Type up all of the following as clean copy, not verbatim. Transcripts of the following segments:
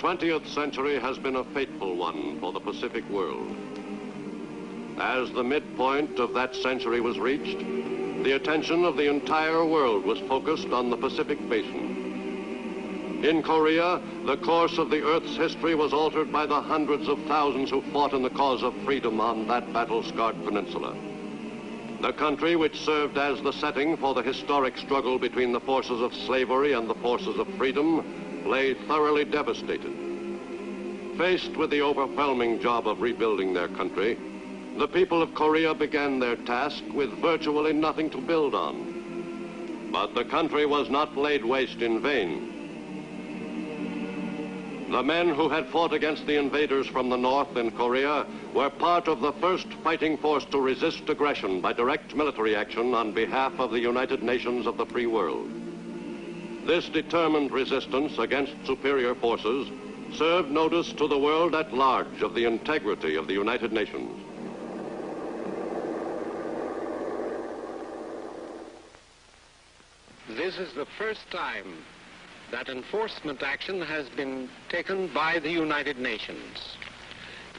20th century has been a fateful one for the Pacific world. As the midpoint of that century was reached, the attention of the entire world was focused on the Pacific Basin. In Korea, the course of the Earth's history was altered by the hundreds of thousands who fought in the cause of freedom on that battle-scarred peninsula. The country which served as the setting for the historic struggle between the forces of slavery and the forces of freedom lay thoroughly devastated. Faced with the overwhelming job of rebuilding their country, the people of Korea began their task with virtually nothing to build on. But the country was not laid waste in vain. The men who had fought against the invaders from the north in Korea were part of the first fighting force to resist aggression by direct military action on behalf of the United Nations of the free world. This determined resistance against superior forces served notice to the world at large of the integrity of the United Nations. This is the first time that enforcement action has been taken by the United Nations.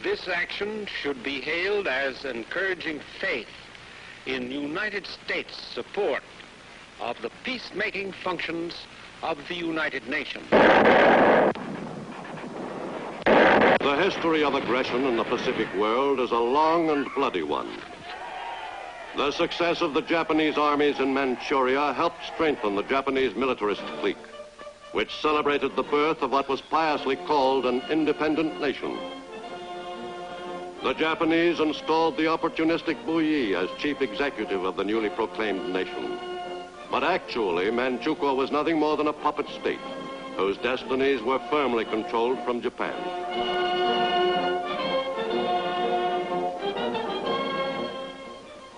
This action should be hailed as encouraging faith in United States support of the peacemaking functions of the United Nations. The history of aggression in the Pacific world is a long and bloody one. The success of the Japanese armies in Manchuria helped strengthen the Japanese militarist clique, which celebrated the birth of what was piously called an independent nation. The Japanese installed the opportunistic Bouyi as chief executive of the newly proclaimed nation. But actually, Manchukuo was nothing more than a puppet state, whose destinies were firmly controlled from Japan.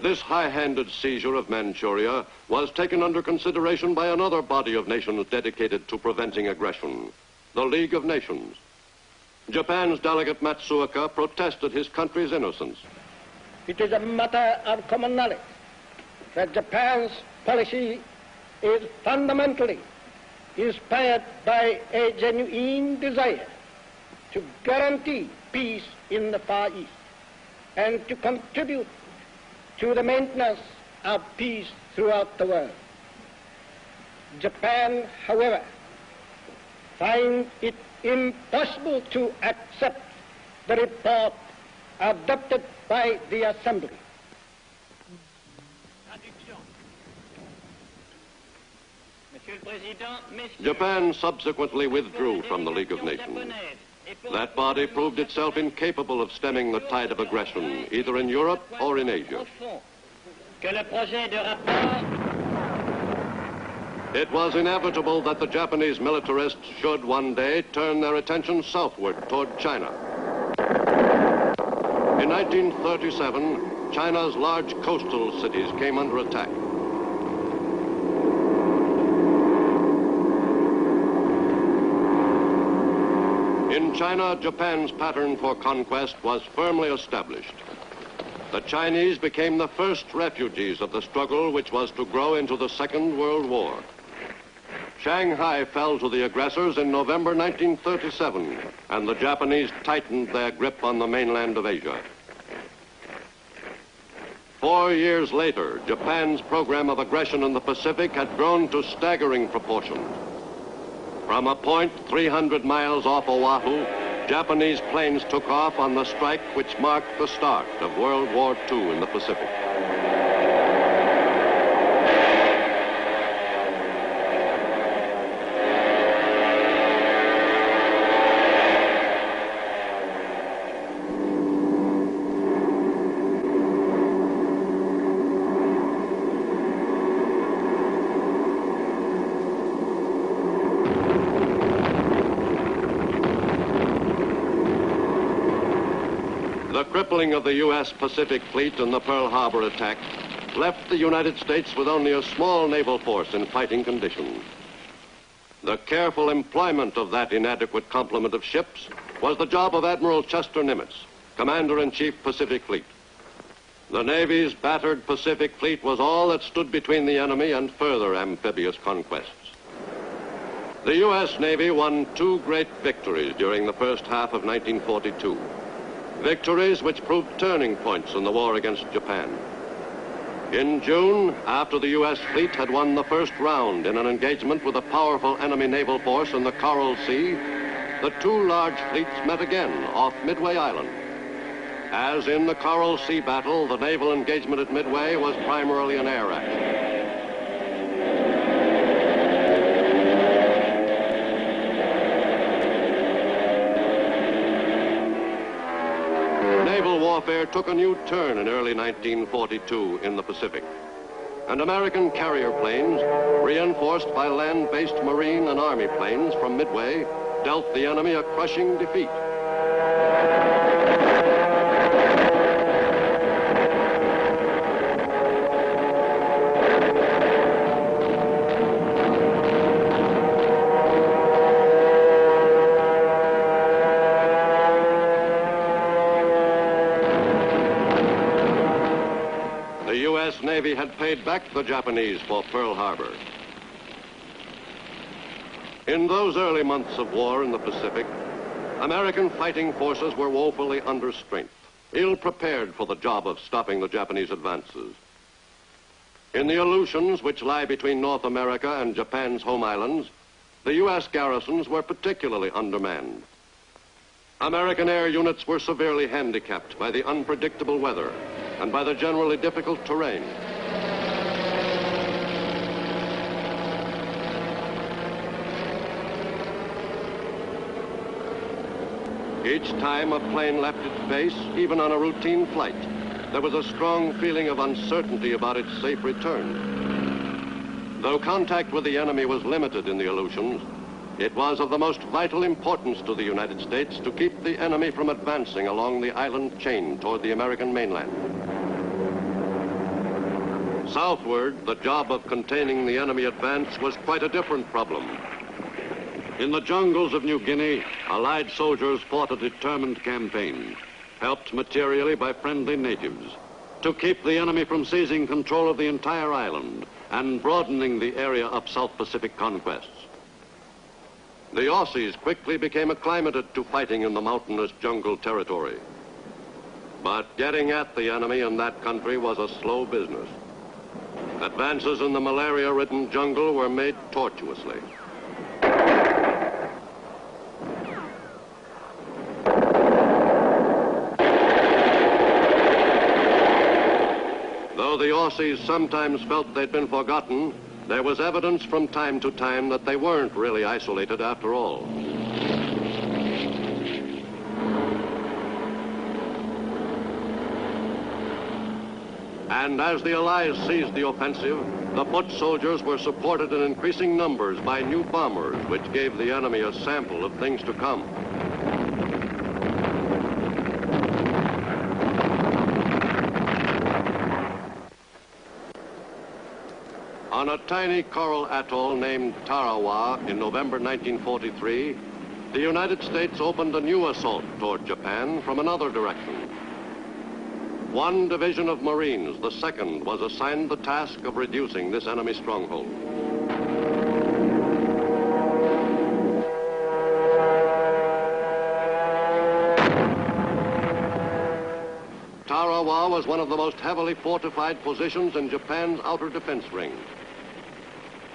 This high-handed seizure of Manchuria was taken under consideration by another body of nations dedicated to preventing aggression, the League of Nations. Japan's delegate Matsuoka protested his country's innocence. It is a matter of common knowledge that Japan's policy is fundamentally inspired by a genuine desire to guarantee peace in the Far East and to contribute to the maintenance of peace throughout the world. Japan, however, finds it impossible to accept the report adopted by the Assembly. Japan subsequently withdrew from the League of Nations. That body proved itself incapable of stemming the tide of aggression, either in Europe or in Asia. It was inevitable that the Japanese militarists should one day turn their attention southward toward China. In 1937, China's large coastal cities came under attack. In China, Japan's pattern for conquest was firmly established. The Chinese became the first refugees of the struggle which was to grow into the Second World War. Shanghai fell to the aggressors in November 1937, and the Japanese tightened their grip on the mainland of Asia. 4 years later, Japan's program of aggression in the Pacific had grown to staggering proportions. From a point 300 miles off Oahu, Japanese planes took off on the strike which marked the start of World War II in the Pacific. The crippling of the U.S. Pacific Fleet in the Pearl Harbor attack left the United States with only a small naval force in fighting condition. The careful employment of that inadequate complement of ships was the job of Admiral Chester Nimitz, Commander-in-Chief Pacific Fleet. The Navy's battered Pacific Fleet was all that stood between the enemy and further amphibious conquests. The U.S. Navy won two great victories during the first half of 1942. Victories which proved turning points in the war against Japan. In June, after the U.S. fleet had won the first round in an engagement with a powerful enemy naval force in the Coral Sea, the two large fleets met again off Midway Island. As in the Coral Sea battle, the naval engagement at Midway was primarily an air action. Naval warfare took a new turn in early 1942 in the Pacific, and American carrier planes, reinforced by land-based Marine and Army planes from Midway, dealt the enemy a crushing defeat. The U.S. Navy had paid back the Japanese for Pearl Harbor. In those early months of war in the Pacific, American fighting forces were woefully under strength, ill-prepared for the job of stopping the Japanese advances. In the Aleutians, which lie between North America and Japan's home islands, the U.S. garrisons were particularly undermanned. American air units were severely handicapped by the unpredictable weather and by the generally difficult terrain. Each time a plane left its base, even on a routine flight, there was a strong feeling of uncertainty about its safe return. Though contact with the enemy was limited in the Aleutians, it was of the most vital importance to the United States to keep the enemy from advancing along the island chain toward the American mainland. Southward, the job of containing the enemy advance was quite a different problem. In the jungles of New Guinea, Allied soldiers fought a determined campaign, helped materially by friendly natives, to keep the enemy from seizing control of the entire island and broadening the area of South Pacific conquests. The Aussies quickly became acclimated to fighting in the mountainous jungle territory. But getting at the enemy in that country was a slow business. Advances in the malaria-ridden jungle were made tortuously. Though the Aussies sometimes felt they'd been forgotten, there was evidence from time to time that they weren't really isolated after all. And as the Allies seized the offensive, the foot soldiers were supported in increasing numbers by new bombers, which gave the enemy a sample of things to come. On a tiny coral atoll named Tarawa in November 1943, the United States opened a new assault toward Japan from another direction. One division of Marines, the 2nd, was assigned the task of reducing this enemy stronghold. Tarawa was one of the most heavily fortified positions in Japan's outer defense ring.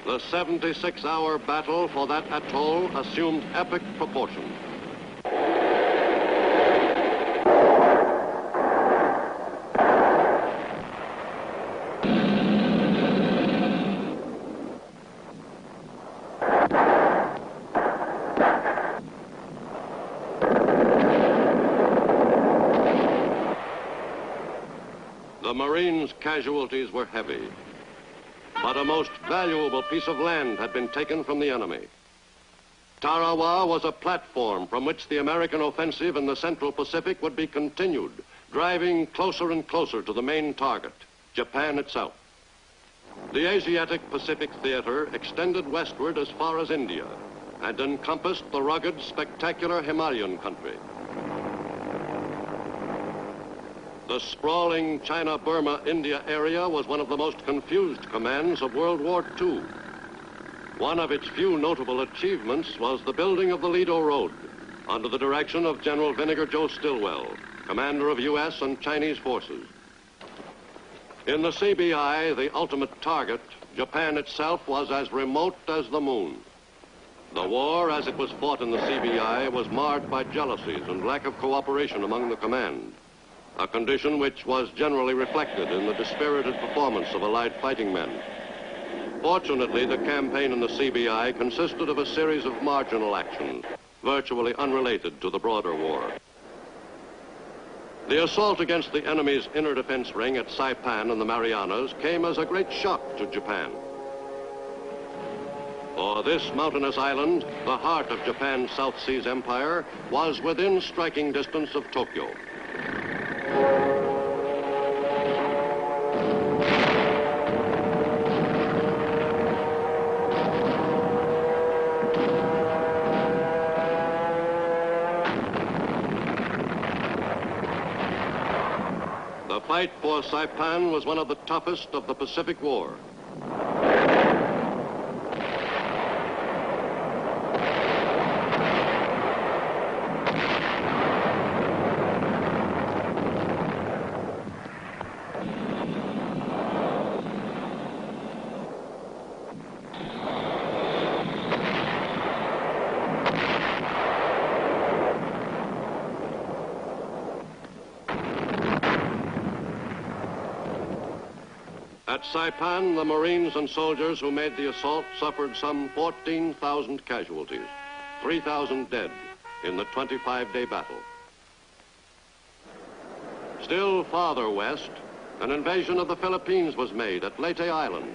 The 76-hour battle for that atoll assumed epic proportions. The Marines' casualties were heavy, but a most valuable piece of land had been taken from the enemy. Tarawa was a platform from which the American offensive in the Central Pacific would be continued, driving closer and closer to the main target, Japan itself. The Asiatic Pacific theater extended westward as far as India and encompassed the rugged, spectacular Himalayan country. The sprawling China-Burma-India area was one of the most confused commands of World War II. One of its few notable achievements was the building of the Lido Road under the direction of General Vinegar Joe Stilwell, commander of U.S. and Chinese forces. In the CBI, the ultimate target, Japan itself was as remote as the moon. The war, as it was fought in the CBI, was marred by jealousies and lack of cooperation among the command, a condition which was generally reflected in the dispirited performance of Allied fighting men. Fortunately, the campaign in the CBI consisted of a series of marginal actions, virtually unrelated to the broader war. The assault against the enemy's inner defense ring at Saipan in the Marianas came as a great shock to Japan. For this mountainous island, the heart of Japan's South Seas Empire, was within striking distance of Tokyo. The fight for Saipan was one of the toughest of the Pacific War. At Saipan, the Marines and soldiers who made the assault suffered some 14,000 casualties, 3,000 dead in the 25-day battle. Still farther west, an invasion of the Philippines was made at Leyte Island.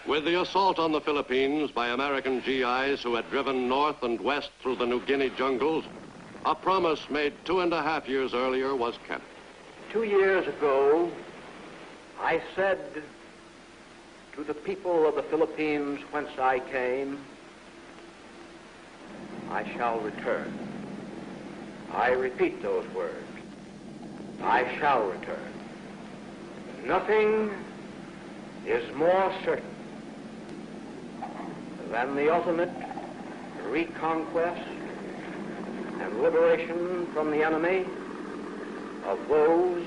With the assault on the Philippines by American GIs who had driven north and west through the New Guinea jungles, a promise made 2.5 years earlier was kept. 2 years ago, I said to the people of the Philippines whence I came, I shall return. I repeat those words. I shall return. Nothing is more certain than the ultimate reconquest and liberation from the enemy of those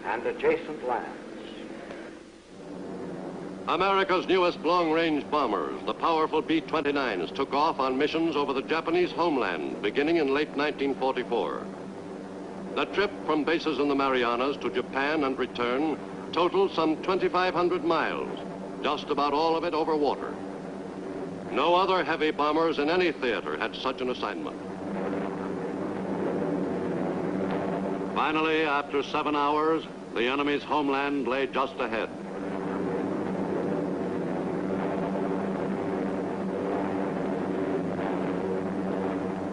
and adjacent lands. America's newest long-range bombers, the powerful B-29s, took off on missions over the Japanese homeland beginning in late 1944. The trip from bases in the Marianas to Japan and return totaled some 2,500 miles, just about all of it over water. No other heavy bombers in any theater had such an assignment. Finally, after 7 hours, the enemy's homeland lay just ahead.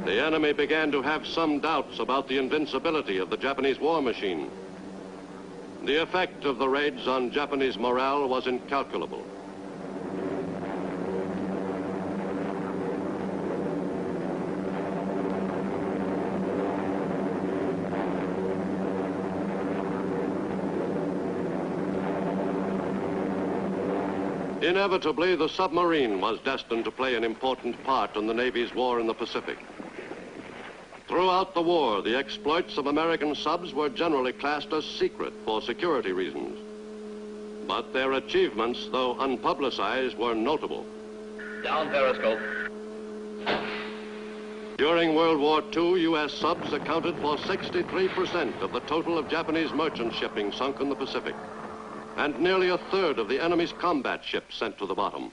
The enemy began to have some doubts about the invincibility of the Japanese war machine. The effect of the raids on Japanese morale was incalculable. Inevitably, the submarine was destined to play an important part in the Navy's war in the Pacific. Throughout the war, the exploits of American subs were generally classed as secret for security reasons. But their achievements, though unpublicized, were notable. Down periscope. During World War II, U.S. subs accounted for 63% of the total of Japanese merchant shipping sunk in the Pacific, and nearly a third of the enemy's combat ships sent to the bottom.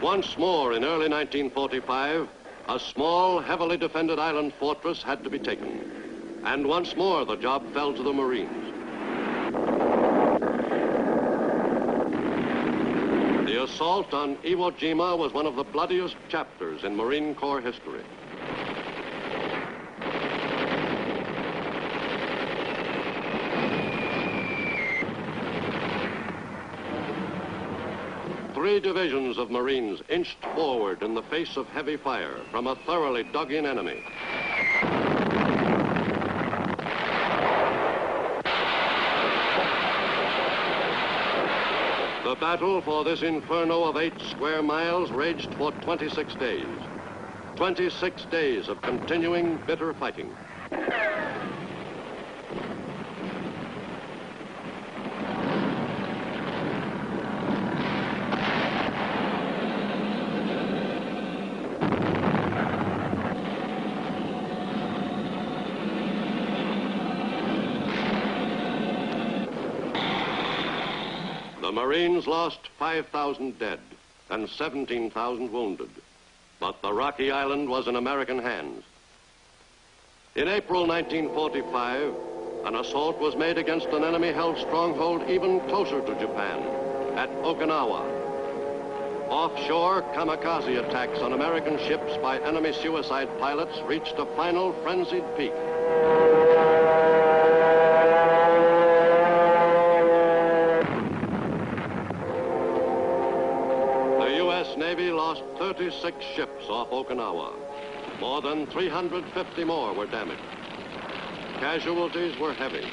Once more, in early 1945, a small, heavily defended island fortress had to be taken. And once more, the job fell to the Marines. The assault on Iwo Jima was one of the bloodiest chapters in Marine Corps history. 3 divisions of Marines inched forward in the face of heavy fire from a thoroughly dug-in enemy. The battle for this inferno of 8 square miles raged for 26 days. 26 days of continuing bitter fighting. The Marines lost 5,000 dead and 17,000 wounded, but the rocky island was in American hands. In April 1945, an assault was made against an enemy-held stronghold even closer to Japan, at Okinawa. Offshore, kamikaze attacks on American ships by enemy suicide pilots reached a final frenzied peak. Navy lost 36 ships off Okinawa. More than 350 more were damaged. Casualties were heavy.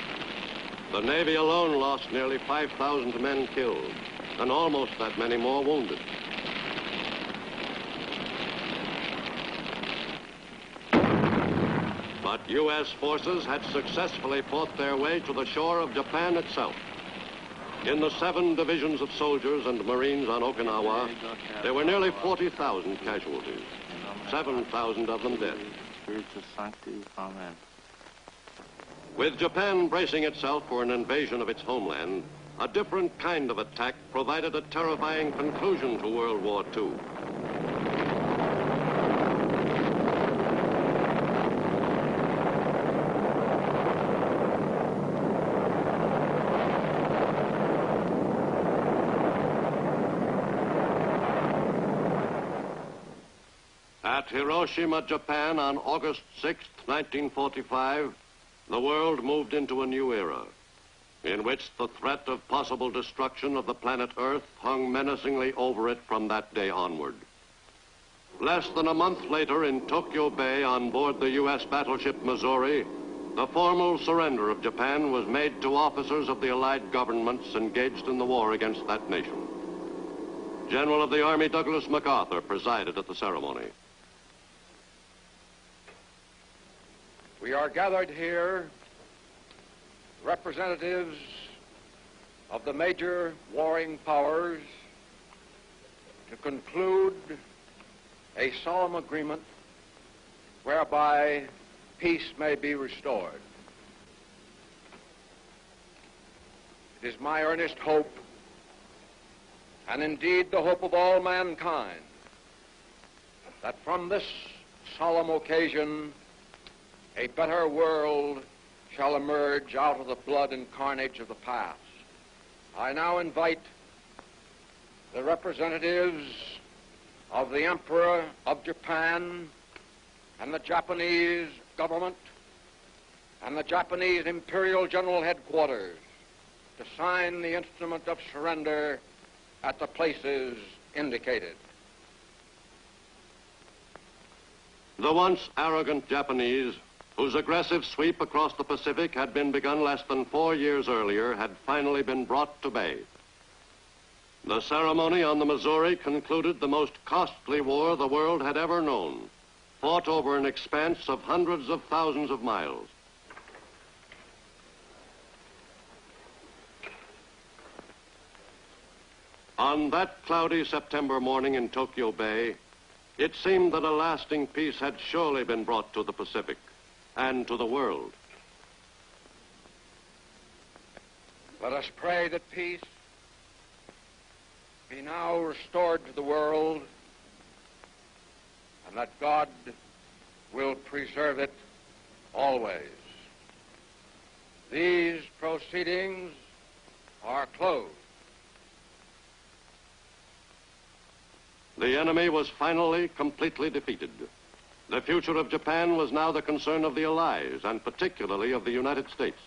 The Navy alone lost nearly 5,000 men killed and almost that many more wounded. But U.S. forces had successfully fought their way to the shore of Japan itself. In the 7 divisions of soldiers and Marines on Okinawa, there were nearly 40,000 casualties, 7,000 of them dead. With Japan bracing itself for an invasion of its homeland, a different kind of attack provided a terrifying conclusion to World War II. At Hiroshima, Japan, on August 6, 1945, the world moved into a new era, in which the threat of possible destruction of the planet Earth hung menacingly over it from that day onward. Less than a month later, in Tokyo Bay, on board the U.S. battleship Missouri, the formal surrender of Japan was made to officers of the Allied governments engaged in the war against that nation. General of the Army Douglas MacArthur presided at the ceremony. We are gathered here, representatives of the major warring powers, to conclude a solemn agreement whereby peace may be restored. It is my earnest hope, and indeed the hope of all mankind, that from this solemn occasion a better world shall emerge out of the blood and carnage of the past. I now invite the representatives of the Emperor of Japan and the Japanese government and the Japanese Imperial General Headquarters to sign the instrument of surrender at the places indicated. The once arrogant Japanese, whose aggressive sweep across the Pacific had been begun less than 4 years earlier, had finally been brought to bay. The ceremony on the Missouri concluded the most costly war the world had ever known, fought over an expanse of hundreds of thousands of miles. On that cloudy September morning in Tokyo Bay, it seemed that a lasting peace had surely been brought to the Pacific and to the world. Let us pray that peace be now restored to the world and that God will preserve it always. These proceedings are closed. The enemy was finally completely defeated. The future of Japan was now the concern of the Allies, and particularly of the United States.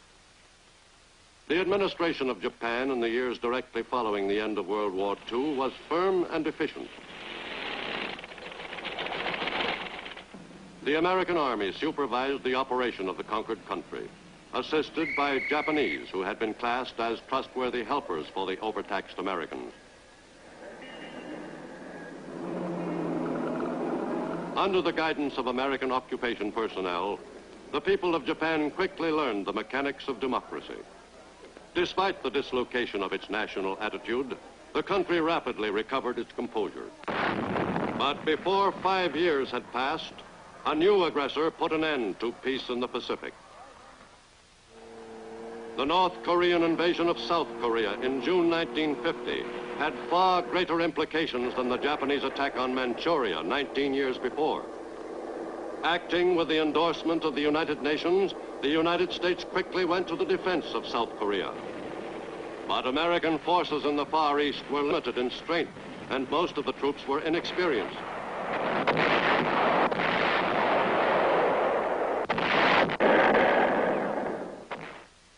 The administration of Japan in the years directly following the end of World War II was firm and efficient. The American Army supervised the operation of the conquered country, assisted by Japanese who had been classed as trustworthy helpers for the overtaxed Americans. Under the guidance of American occupation personnel, the people of Japan quickly learned the mechanics of democracy. Despite the dislocation of its national attitude, the country rapidly recovered its composure. But before 5 years had passed, a new aggressor put an end to peace in the Pacific. The North Korean invasion of South Korea in June 1950 had far greater implications than the Japanese attack on Manchuria 19 years before. Acting with the endorsement of the United Nations, the United States quickly went to the defense of South Korea. But American forces in the Far East were limited in strength, and most of the troops were inexperienced.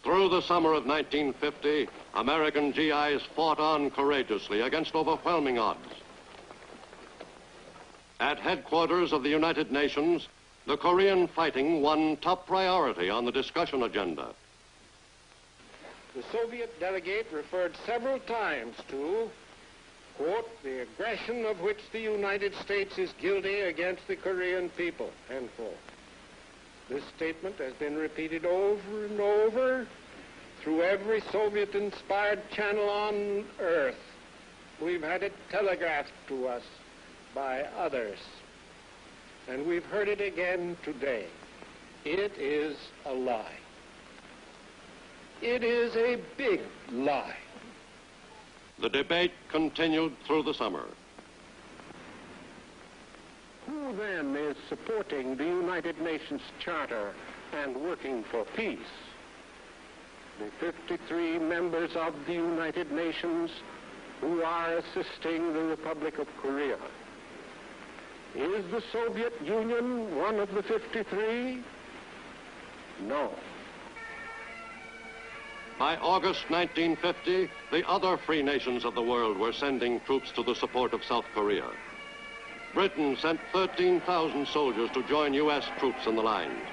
Through the summer of 1950, American GIs fought on courageously against overwhelming odds. At headquarters of the United Nations, the Korean fighting won top priority on the discussion agenda. The Soviet delegate referred several times to, quote, the aggression of which the United States is guilty against the Korean people, end quote. This statement has been repeated over and over through every Soviet-inspired channel on Earth. We've had it telegraphed to us by others, and we've heard it again today. It is a lie. It is a big lie. The debate continued through the summer. Who then is supporting the United Nations Charter and working for peace? The 53 members of the United Nations who are assisting the Republic of Korea. Is the Soviet Union one of the 53? No. By August 1950, the other free nations of the world were sending troops to the support of South Korea. Britain sent 13,000 soldiers to join U.S. troops in the lines.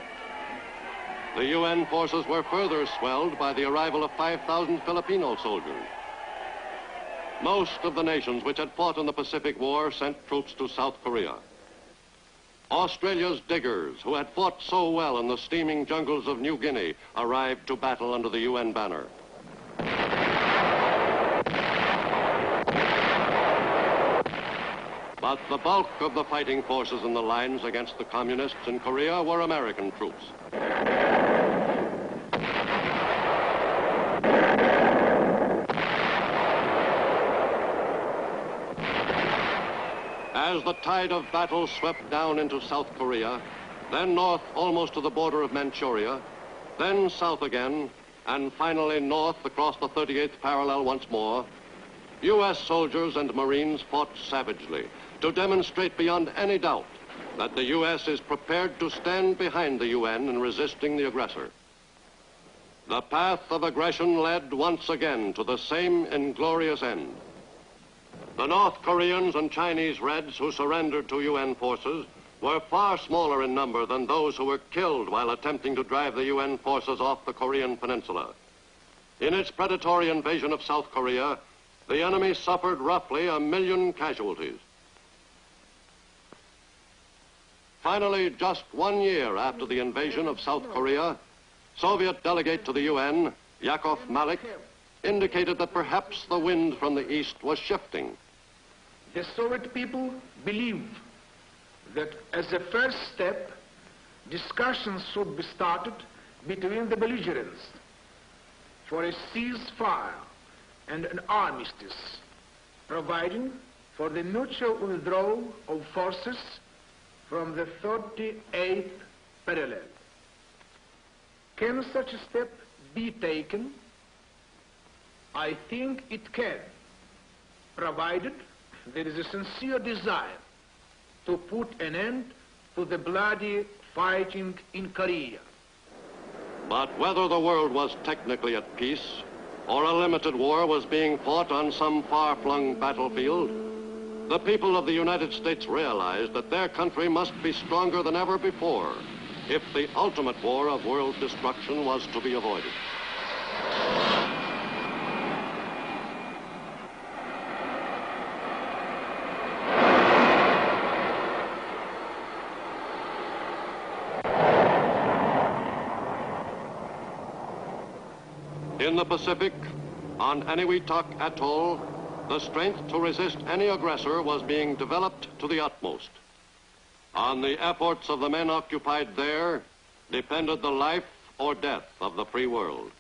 The UN forces were further swelled by the arrival of 5,000 Filipino soldiers. Most of the nations which had fought in the Pacific War sent troops to South Korea. Australia's diggers, who had fought so well in the steaming jungles of New Guinea, arrived to battle under the UN banner. But the bulk of the fighting forces in the lines against the communists in Korea were American troops. As the tide of battle swept down into South Korea, then north almost to the border of Manchuria, then south again, and finally north across the 38th parallel once more, U.S. soldiers and Marines fought savagely to demonstrate beyond any doubt that the U.S. is prepared to stand behind the UN in resisting the aggressor. The path of aggression led once again to the same inglorious end. The North Koreans and Chinese Reds who surrendered to UN forces were far smaller in number than those who were killed while attempting to drive the UN forces off the Korean peninsula. In its predatory invasion of South Korea, the enemy suffered roughly 1 million casualties. Finally, just 1 year after the invasion of South Korea, Soviet delegate to the UN, Yakov Malik, indicated that perhaps the wind from the east was shifting. The Soviet people believe that as a first step, discussions should be started between the belligerents for a ceasefire and an armistice, providing for the mutual withdrawal of forces from the 38th parallel. Can such a step be taken? I think it can, provided there is a sincere desire to put an end to the bloody fighting in Korea. But whether the world was technically at peace or a limited war was being fought on some far-flung battlefield, the people of the United States realized that their country must be stronger than ever before if the ultimate war of world destruction was to be avoided. In the Pacific, on Eniwetok Atoll, the strength to resist any aggressor was being developed to the utmost. On the efforts of the men occupied there depended the life or death of the free world.